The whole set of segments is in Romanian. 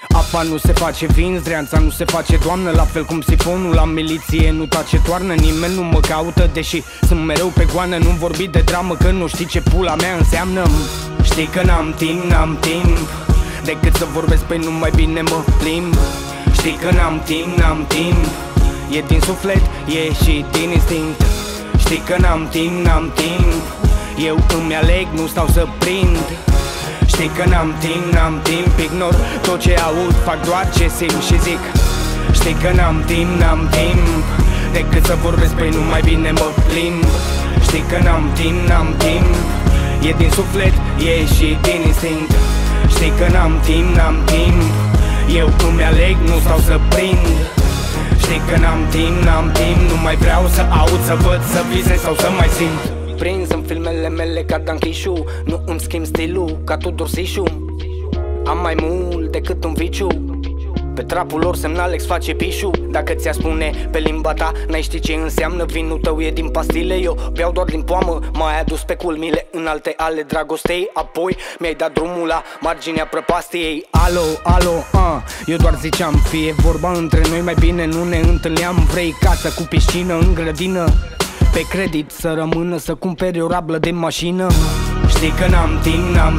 Apa nu se face vin, zdreanța nu se face doamnă. La fel cum sifonul la miliție nu tace toarnă. Nimeni nu mă caută, deși sunt mereu pe goană. Nu vorbi de dramă, că nu știi ce pula mea înseamnă. Știi că n-am timp decât să vorbesc, pe nu mai bine mă plimb. Știi că n-am timp e din suflet, e și din instinct. Știi că n-am timp eu îmi aleg, nu stau să prind. Știi că n-am timp ignor tot ce aud, fac doar ce simt și zic. Știi că n-am timp decât să vorbesc, pe nu mai bine mă plimb. Știi că n-am timp e din suflet, e și din instinct. Știi că n-am timp eu îmi aleg, nu stau să prind. Știi că n-am timp nu mai vreau să aud, să văd, să visez sau să mai simt. Prins în filmele mele ca Dan Chișu, nu îmi schimb stilul ca Tudor Sișu. Am mai mult decât un viciu, pe trapul lor semn Alex face pișu. Dacă ți-a spune pe limba ta, n-ai ști ce înseamnă. Vinul tău e din pastile, eu beau doar din poamă. M-ai adus pe culmile înalte ale dragostei, apoi mi-ai dat drumul la marginea prăpastiei. Alo, eu doar ziceam, fie vorba între noi, mai bine nu ne întâlneam. Vrei casă cu piscină în grădină, pe credit să rămână, să cumperi o rablă de mașină. Știi că n-am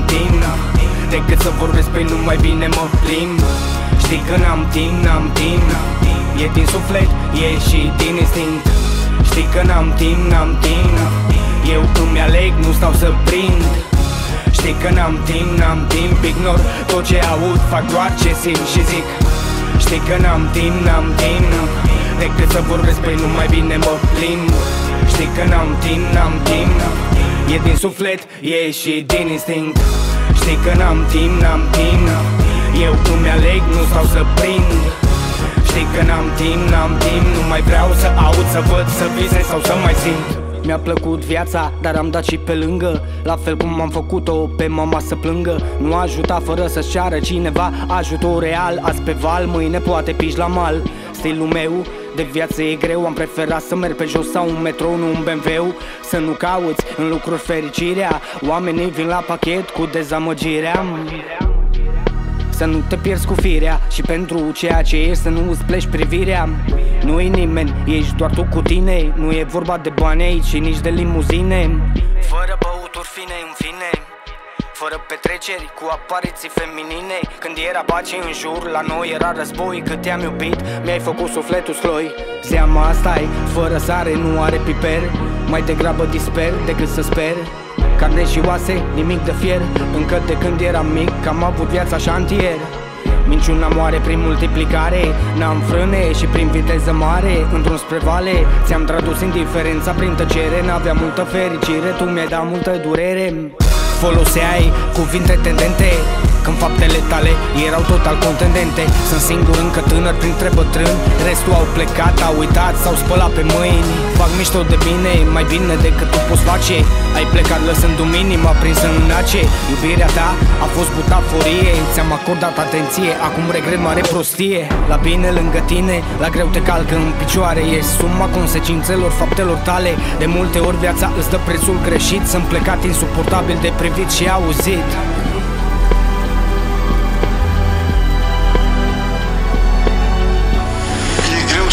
timp decât să vorbesc, pe nu mai bine mă plimb. Știi că n-am timp e din suflet, e și din instinct. Știi că n-am timp eu îmi aleg, nu stau să prind. Știi că n-am timp ignor tot ce aud, fac doar ce simt și zic. Știi că n-am timp decât să vorbesc, pe nu mai bine mă plimb. Știi că n-am timp e din suflet, e și din instinct. Știi că n-am timp eu îmi aleg, nu stau să prind. Știi că n-am timp nu mai vreau să aud, să văd, să visez sau să mai simt. Mi-a plăcut viața, dar am dat și pe lângă, la fel cum am făcut-o pe mama să plângă. Nu ajuta fără să-ți ceară cineva ajutor real. Azi pe val, mâine poate piși la mal. Stilul meu de viață e greu, am preferat să merg pe jos sau un metrou, nu un BMW. Să nu cauți în lucruri fericirea, oamenii vin la pachet cu dezamăgirea. Să nu te pierzi cu firea și pentru ceea ce ești să nu îți pleci privirea. Nu-i nimeni, ești doar tu cu tine. Nu e vorba de bani aici și nici de limuzine. Fără băuturi fine în fine, fără petreceri cu apariții feminine. Când era pace în jur, la noi era război. Cât te-am iubit, mi-ai făcut sufletul sloi. Seama asta-i, fără sare nu are piper. Mai degrabă disper decât să sper. Carne și oase, nimic de fier. Încă de când eram mic, am avut viața șantier. Minciuna moare prin multiplicare, n-am frâne și prin viteză mare. Într-un spre vale, ți-am tradus indiferența prin tăcere. N-aveam multă fericire, tu mi-ai dat multă durere. Foloseai cuvinte tendente când faptele tale erau total contendente. Sunt singur încă tânăr printre bătrâni, restul au plecat, au uitat, s-au spălat pe mâini. Fac mișto de bine, mai bine decât tu poți face. Ai plecat lăsându-mi inima prinsă în ace. Iubirea ta a fost butaforie, ți-am acordat atenție, acum regret mare prostie. La bine lângă tine, la greu te calcă în picioare. Ești suma consecințelor faptelor tale. De multe ori viața îți dă prețul greșit. Sunt plecat insuportabil de privit și auzit.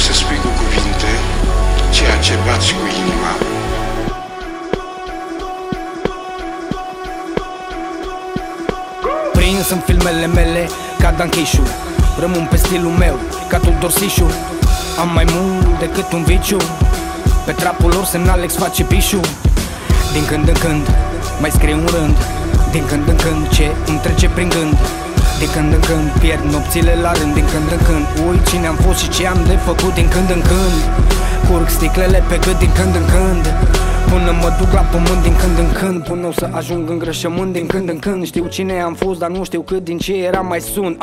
Să spui cu cuvinte ceea ce bați cu inima. Prins în filmele mele ca Dan Chișu, rămân pe stilul meu ca Tudor Sișu. Am mai mult decât un viciu, pe trapul lor semn Alex face pișu. Din când în când mai scriu un rând, din când în când ce îmi trece prin gând. Din când în când pierd nopțile la rând, din când în când uit cine am fost și ce am de făcut. Din când în când curg sticlele pe gât, din când în când, până mă duc la pământ. Din când în când, până o să ajung în grășământ. Din când în când știu cine am fost, dar nu știu cât din ce era mai sun.